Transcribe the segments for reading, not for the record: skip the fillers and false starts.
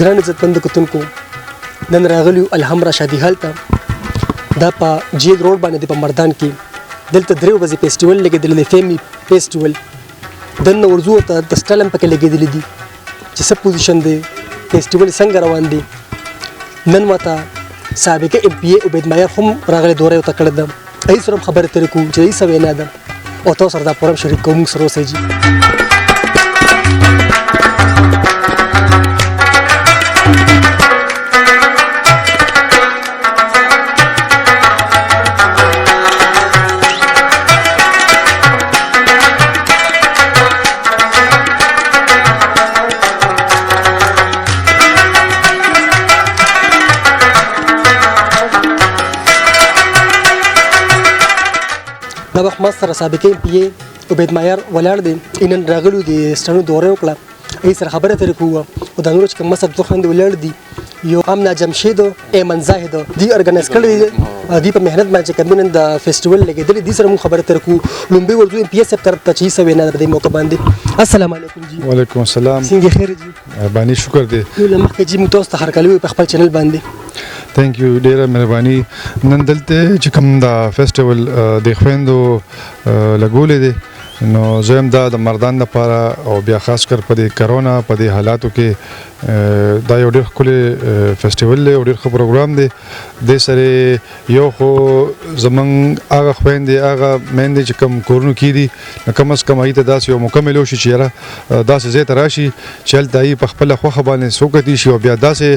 ګران عزتمند کتونکو نن راغلیو الحمرا شادي هال ته دا په جید روډ باندې په مردان کې دلته درې ورځې فیسټیوال لګېدلی دی فیمي فیسټیوال دننه ورځو ته د سټایل هم پکې لګېدلی دي چې څه پوزیشن دی فیسټیوال څنګه روان دی نن ماته سابقه ام پی ای عبید مایر هم راغلی دوره ورته کړې ده هغې سره هم خبرې ترې کوو چې هغې څه وینا ده او تاسو سره دا پوره هم شریک کوو موږ سره اوسئ جي دا وخت ما سره سابقه ام پی ای عبید مایر ولاړ دی نن راغلو د سټانو دوره وکړه هغې سره خبره ترې کوو او دا نور چې کوم مصر دوه خویندې ولاړ دي یو امنا جمشید ایمن زاهد دوی ارګنایز کړی دی دوی په محنت باندې چې کوم نن د فیسټیوال لګېدلی دي سره موږ خبره ترې کوو لومبۍ ورځو ام پی ای صاحب طرف ته چې څه وینا ده په دې موقع باندې السلام علیکم جی وعلیکم السلام څنګه خیر جی مهرباني شکر دی ټول مخکې جی موږ تاسو ته هرکلی وایو په خپل چینل باندې ثانک یو ډیره مهرباني نن دلته چې کوم دا فیسټیوال د خویندو لګولې دی نو زه هم دا د مردان لپاره او بیا خاص کر په دې کرونا په دې حالاتو کې دا یو ډېر ښکلی فیسټیوال دی او ډېر ښه پروګرام دی دې سره یو خو زموږ هغه خویندې هغه میندې چې کوم کورونو کې دي نو کم از کم هغې ته داسې یو موقع میلو شي چې یاره داسې ځای ته راشي چې هلته هغې په خپله خوښه باندې څوکتي شي او بیا داسې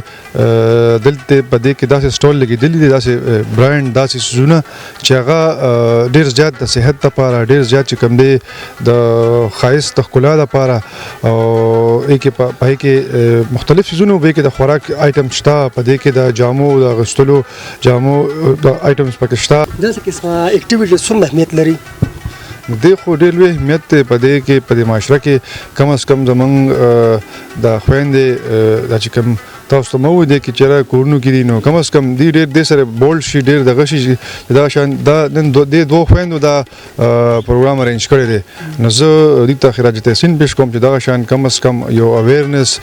دلته په دې کې داسې سټول لګېدلي دي داسې برانډ داسې څیزونه چې هغه ډېر زیات د صحت لپاره ډېر زیات چې کوم دی د ښایست د ښکلا لپاره او هغې کې مختلف څیزونه به کې د خوراک آیټم شته په دې کې د جامو د اغوستلو جامو د آیټمز پکې شته داسې قسمه اکټیویټیز څومره اهمیت لري دی خو ډېر لوی اهمیت دی په دې کې په دې معاشره کې کم از کم زموږ د خویندې دا چې کوم تاسو ته مو وایي کې چېرې کورونو کې دي نو کم از کم دی ډېر دې سره بولډ شي ډېر دغه شي دا شان دا نن دې دوه خویندو دا پروګرام ارینج کړی دی نو زه دې ته خراج تحسین پیش کوم چې دغه شان کم از کم یو اویرنس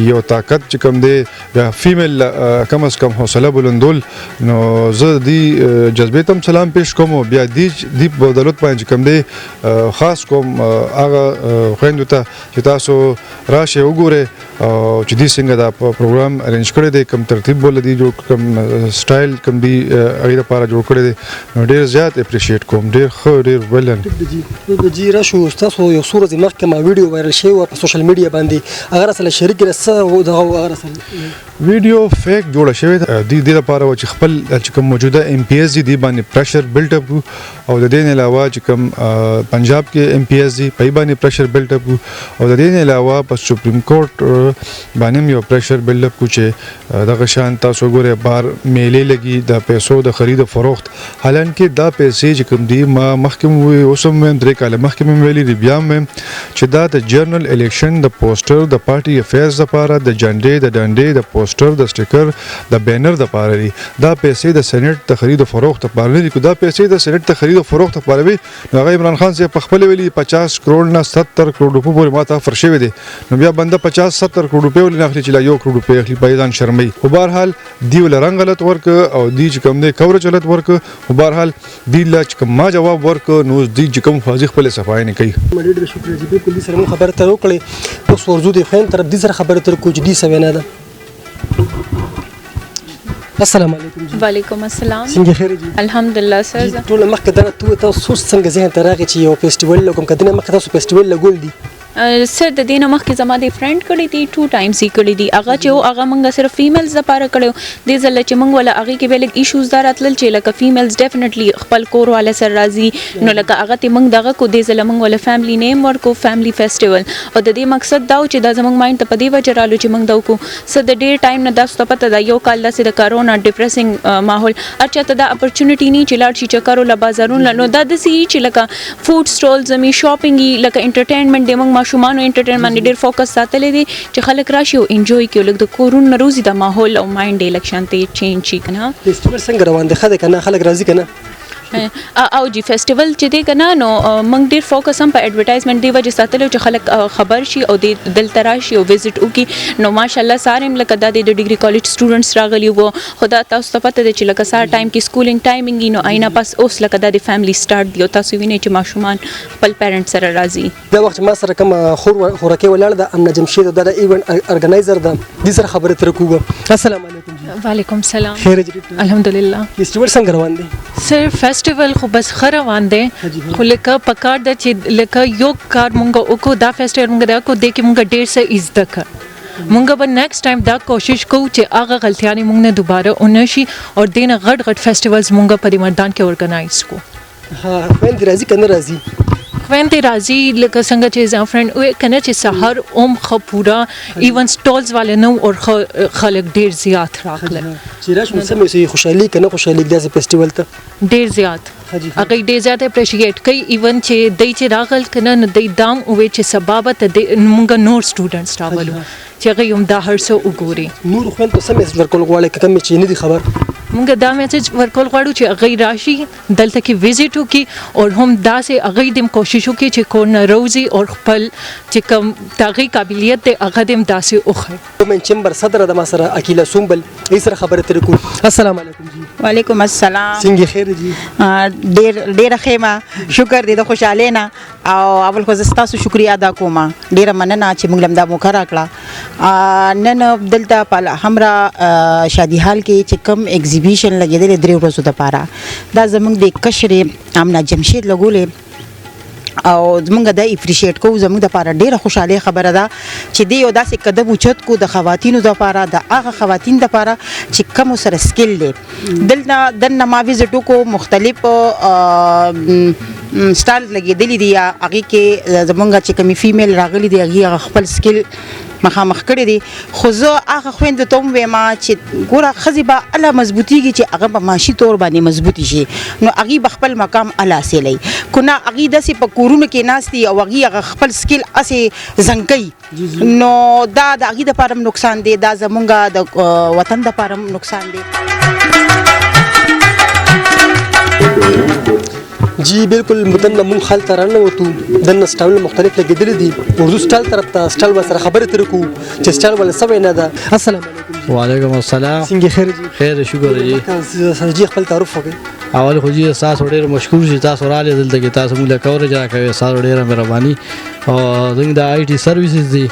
یو طاقت چې کوم دی یا فیمیل کم از کم حوصله بلندول نو زه دې جذبې ته سلام پیش کوم او بیا دې بدلوت باندې کوم دی خاص کوم هغه خویندو ته چې تاسو راشئ وګورئ او چې دې څنګه دا پروګرام ارینج کړی دی کوم ترتیب بوله دی جوړ کوم سټایل کوم دی هغې لپاره جوړ کړی دی نو ډېر زیات اپریشیټ کوم ډېر ښه ډېر بلن جی راشو ستاسو یو څو ورځې مخکې ما ویډیو وایرل شوی وه په سوشل میډیا باندې هغه راسره شریک کړه څه دغه هغه راسره ویډیو فیک جوړه شوې ده دې لپاره چې خپل چې کوم موجوده ام پی ایس دي باندې پریشر بلډ اپ او د دې نه علاوه چې کوم پنجاب کې ام پی ایس دي په باندې پریشر بلډ اپ او د دې نه علاوه په سپریم کورټ باندې یو پریشر بلډ اپ کو چې دغه شان تاسو ګوره بار میلې لګي د پیسو د خرید او فروخت حالانکه دا پیسې چې کوم دي ما مخکې اوسم مې درې کاله مخکې مې ویلي دي بیا مې چې دا د جرنل الیکشن د پوسټر د پارټي افیرز لپاره د جنډې د ډنډې د پوسټر د سټیکر د بینر د لپاره دي دا پیسې د سېنات د خرید او فروخت لپاره نه دي دا پیسې د سېنات د خرید او فروخت لپاره وي نو هغه عمران خان صاحب په خپل ویلي 50 کروڑ نه 70 کروڑ روپے پورې ماته فرش شوی دي نو بیا بنده 50 70 کروڑ روپے ولې نه اخلي چې لا 1 کروڑ روپے اخلي په ځان شرمي او بهرحال دی ول رنگ غلط ورک او دی چې کوم دی کورج غلط ورک او بهرحال دی لا چې کوم ما جواب ورک نو دی چې کوم فازي خپل صفای نه کوي ډېر شکر جی بالکل دې سره مو خبره تر وکړې اوس ورځو د خوین طرف دې سره خبره تر کوم دې سوینا ده السلام علیکم جی وعلیکم السلام څنګه خیر جی الحمدلله سر ټول مخکې دا تاسو څنګه ذهن ته راغی چې یو فیسټیوال لګوم کدنه مخکې تاسو فیسټیوال لګول دي سر د دینه مخکې زما د فرند کړی دي 2 ټایمز یې کړی دي هغه چې هغه مونږ صرف فیمیلز لپاره کړو د ځل چې مونږ ولا هغه کې به لګ ایشوز دار اتل چې لکه فیمیلز ډیفینټلی خپل کور والا سر راضي نو لکه هغه ته مونږ دغه کو د ځل مونږ ولا فیملی نیم ورکو فیملی فیسټیوال او د دې مقصد دا چې دا زمونږ مایند ته په دې وجه رالو چې مونږ دا کو س د ډیر ټایم نه دا ستپته دا یو کال د کرونا ډیپریسینګ ماحول اچھا ته دا اپورچونټی نه چې لاړ شي چکرو ل بازارونو نو دا د سی چې لکه فود سټالز می شاپینګ لکه انټرټینمنت د مونږ ماشومان انټرټین باندې ډیر فوکس ساتلې دي چې خلک راشي او انجوای کوي لکه د کورون روزي د ماحول او مایند الکشن ته چینج شي کنه فیسټیوال څنګه روان دی خلک کنه خلک راضي کنه او جی فیسټیوال چې دی کنه نو موږ ډیر فوکس هم په ایڈورټایزمنت دی وجه ساتلو چې خلک خبر شي او د دلته راشي او وزټ وکي نو ماشاءالله ساره لکه د ډیګري کالج سټوډنټس راغلي وو خدا تاسو ته پته ده چې لکه سار ټایم کې سکولینګ ټایمینګ نو آینه پس اوس لکه د فیملی سٹارټ دی او تاسو وینئ چې ماشومان خپل پیرنټ سره راځي دا وخت ما سره کوم خورکه ولاړ ده امنا جمشید د ایونت ارګنایزر ده د سره خبره تر کوو. السلام علیکم جی. وعلیکم السلام. خیر جی. الحمدلله. فیسټیوال څنګه روان دی؟ سر فیسټیوال خو بس خره روان دی خو لکه پکار د چې لکه یو کار مونږ وکړو دا فیسټیوال مونږ دا کو د کې مونږ ډیر څه عزت کړ مونږ به نیکسټ ټایم دا کوشش کوو چې هغه غلطیانې مونږ نه دوباره ونشي او دینه غټ غټ فیسټیوالز مونږ په مردان کې اورګنایز کو. ها خويندې راځي کنه راځي؟ خويندې راځي لکه څنګه چې زما فرند وې کنه چې سحر خو پورا ایون سټالز والے نو او خلک ډیر زیات راغله چې راش مسمې سي خوشحالي کنه خوشحالي د فیسټیوال ته ډیر زیات هغه ډیر زیات اپریشیټ کوي ایون چې دای چې راغل کنه نو دای دام او چې سبب ته موږ نور سټوډنټس راغلو چې هغه هم دا هر څه وګوري نور خوند ته سمې ورکول غواړي کوم چې نه دي خبر مونږ دا میسج ورکول غواړو چې هغه راشي دلته کې وزټ وکړي او هم داسې هغه دم کوشش وکړي چې کو نه روزي او خپل چې کوم تاغي قابلیت دی هغه دم داسې وخی. من چمبر صدر د ما سره اکیلا سومبل ای سره خبره تر کو. السلام علیکم جی. وعلیکم السلام. څنګه خیر جی؟ ډیر خیمه شکر دې د خوشاله نه او اول خو زستاسو شکریا ادا کوم ډیر مننه چې موږ لم دا موخه راکړه نن دلته په همرا شادي حال کې چې کم ایگزیبیشن لګیدل درې ورځې د پاره دا زموږ د کشر امنا جمشید لګولې او زمونږ د اپریشیټ کوو زمونږ د لپاره ډیره خوشاله خبره ده چې دی یو داسې قدم اوچت کو د خواتینو د لپاره د هغه خواتین د لپاره چې کوم سره سکل دي دلته ما وزټ کو مختلف سټایل لګیدلې دي هغه کې زمونږ چې کومي فیمیل راغلي دي هغه خپل سکل مخامخ کړی دي خو زه هغه خويند ته وایم چې ګوره خزي به الله مضبوطیږي چې هغه په ماشي تور باندې مضبوطی شي نو هغه خپل مقام الله سي کونه هغه داسې په کورونو کې ناشتي او هغه خپل سکل اسه زنګي نو دا د هغه لپاره نقصان دی دا زمونږ د وطن لپاره نقصان دی. جی بالکل مدن مون خال ترانه وته دنه سټایل مختلف لګیدل دي اردو سټایل طرف ته سټایل سره خبره تر کو چې سټایل ولا سوي نه ده. السلام علیکم. وعلیکم السلام. څنګه خیر جی؟ خیر شکر جی. سرجی خپل تعارف وکړئ. اول خو جی تاسو ډیر مشکور شي تاسو را لیدل ته تاسو موږ له کورج راکوي تاسو ډیر مهرباني او زنګ د آی ټي سرویسز دي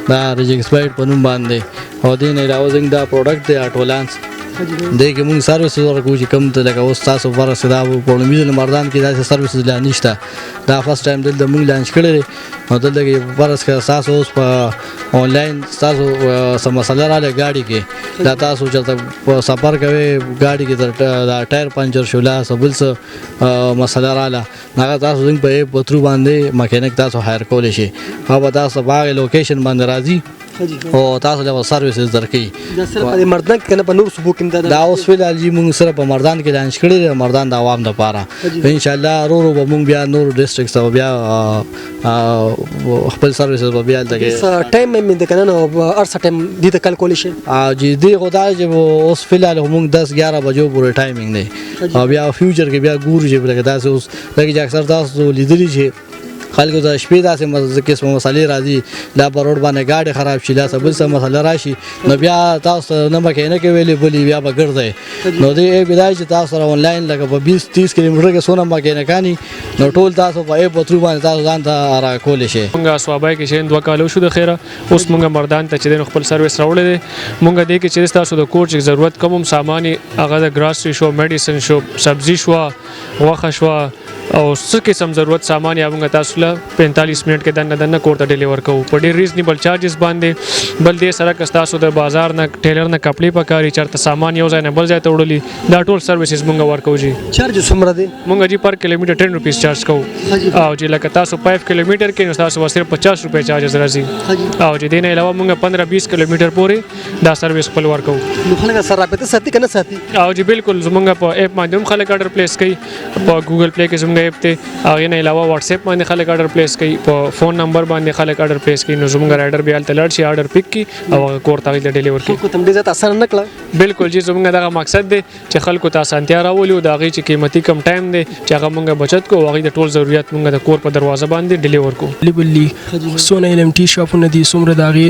دا رجکسپایډ په نوم باندې او دین علاوه زنګ دا پروډکټ دی اټولانس دغه موږ سرویس ورکو چې کوم ته لکه اوس تاسو ورسره دا په نومیزل مردان کې داسې سرویسز لا نشته دا فرست ټایم دلته موږ لانچ کړی او دلته کې ورسره تاسو اوس په آنلاین تاسو سم مسله را لګ گاډي کې دا تاسو چې په سفر کوي گاډي کې دا ټایر پنچر شولا سبل څه مسله را لا هغه تاسو زنګ په پترو باندې میکانیک تاسو هایر کول شي او تاسو باغ لوکیشن باندې راځي او تاسو له سرویسز درکې دا سره په مردان کې کنه په نور صوبو کې دا اوس فعال جی موږ سره په مردان کې لانچ کړی مردان د عوام لپاره ان شاء الله رو به موږ بیا نور ډیسټریکټس او بیا خپل سرویسز به بیا دغه ټایم مې د کنه نو ارسه ټایم د کیلکولیشن جی دی خدای چې اوس فعال موږ 10-11 بجو پورې ټایمینګ دی او بیا فیوچر کې بیا ګور چې بلګه تاسو اوس لکه اکثر تاسو لیدلی چې خلکو د شپې داسې قسمه مسالې راځي لا په روډ باندې گاډي خراب شي لا سبل څه مسله راشي نو بیا تاسو نه مکینه کې ویلې بلی بیا به ګرځي نو دې بدای چې تاسو سره آنلاین لکه په 20-30 کیلومتر کې سونه مکینه کانی نو ټول تاسو په پترو باندې تاسو ځان ته را کول شي. مونږه سوابای کې شین 2 کالو شو د خیره اوس مونږه مردان ته چې خپل سرویس راوړل دي مونږه دې کې چې تاسو د کور چې ضرورت کوم ساماني هغه د ګراسري شو میډیسن شو سبزی شو واخه شو او څه قسم ضرورت سامان یا موږ تاسو له 45 منټ کې دنه کوړه ډیلیور کوو په ډیر ریزنیبل چارجز باندې بل دې سره که تاسو د بازار نه ټیلر نه کپړې پکاري چرته سامان یو ځای نه بل ځای ته وړلي دا ټول سرویسز موږ ورکو جی. چارج څومره دی؟ موږ جی پر کیلومتر 10 روپیس چارج کوو او جی لکه تاسو 5 کیلومتر کې نو تاسو صرف 50 روپے چارجز راځي او جی دینه علاوه موږ 15-20 کیلومتر پورې دا سرویس خپل ورکو. نو خلک سره رابطه ساتي کنه ساتي؟ او جی بالکل زمونږ په اپ باندې هم خلک آرډر پلیس کوي په ګوګل پلی کې زمونږ ایپ ته هغې نه علاوه واتس اپ باندې خلک آرډر پلیس کوي په فون نمبر باندې خلک آرډر پلیس کوي نو زمونږ رایډر بیا هلته لاړ شي آرډر پک کړي او هغه کور ته هغوی ته ډیلیور کړي خلکو ته هم ډېر زیات اسانه نه کړه. بالکل جی زمونږ دغه مقصد دی چې خلکو ته اسانتیا راولي او د هغې چې قیمتي کم ټایم دی چې هغه مونږ بچت کوو هغوی د ټول ضرورت مونږ د کور په دروازه باندې ډیلیور کوو. اویلیبل دي څونه LMT شاپونه دي څومره د هغې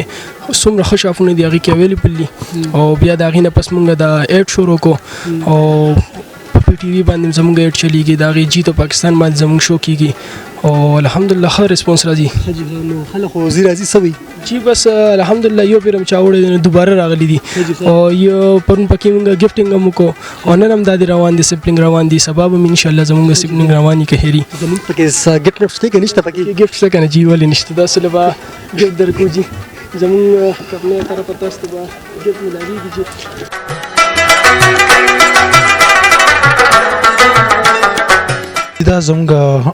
څومره ښه شاپونه دي هغې کې اویلیبل دي او بیا د هغې نه پس مونږ د ایډ شروع کړو او په پی ټي وي باندې زموږ ایډ چلیږي د هغې جیت پاکستان باندې زموږ شو کیږي او الحمدلله ښه ریسپانس راځي. نو خلک خو زی راځي څه وایي جی بس الحمدلله یو پیر هم چا وړی دی دوباره راغلی دي او یو پرون پکې مونږ ګفټینګ هم وکړو او نن هم دا دی روان دي سیمپلینګ روان دي سبا به انشاءالله زموږ سیمپلینګ روان وي که هېري زموږ پکې ګفټ نفټ شته که نشته پکې ګفټ شته که نه جی ولې نشته داسې له به ګفټ درکو جی زموږ کمپنۍ طرفه تاسو ته به ګفټ ملاویږي جی. دا زموږ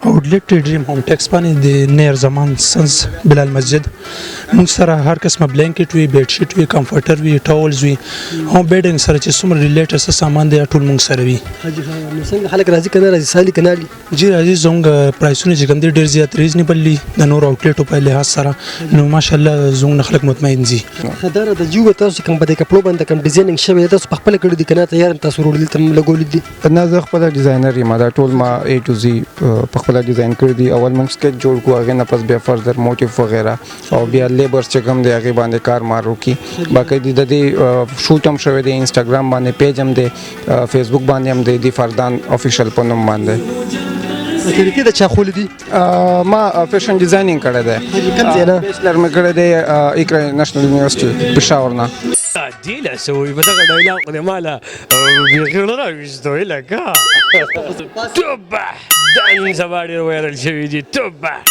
آوټلیټ ډریم هوم ټیکس باندې د نیر زمان سنس بلال مسجد موږ سره هر قسمه بلانکټ وي بیډ شیټ وي کمفرټر وي ټاولز وي هوم بیډینګ سره چې څومره ریلیټډ سامان دی ټول موږ سره وي. حاجي نو څنګه خلک راځي که نه راځي سالي که نه اړي جی راځي زموږ پرایسونه چې کوم دي ډېر زیات ریزنیبل دي د نورو آوټلیټو په لحاظ سره نو ماشاءالله زموږ نه خلک مطمئن دي. خداره د جیو تاسو کوم په دې کپړو باندې کوم ډیزاینینګ شوی دی تاسو په خپله کړي دي که نه تیار تاسو وروړي دلته لګولي دي؟ نه زه خپله ډیزاینر یم دا ټول ما A to Z په خپله ډیزاین کړي دي. اول موږ سکیچ جوړ کړو هغې نه پس بیا فردر موټیف وغیره او بیا لیبرز چې کوم دی هغې باندې کار مار وکړي. باقي د دې شوټ هم شوی دی انسټاګرام باندې پیج هم دی فیسبوک باندې هم دی د فردان افیشل په نوم باندې. طریقې د چا خولی دي؟ ما فیشن ډیزاینینګ کړی دی کوم ځای نه؟ بیچلر مې کړی دی اقرا نېشنل یونیورسټي پېښور نه. تعديل اسوي بدل دايلاق دي مالا بيغير رايستو لك تبح دان زبادي وير الشويجي تبح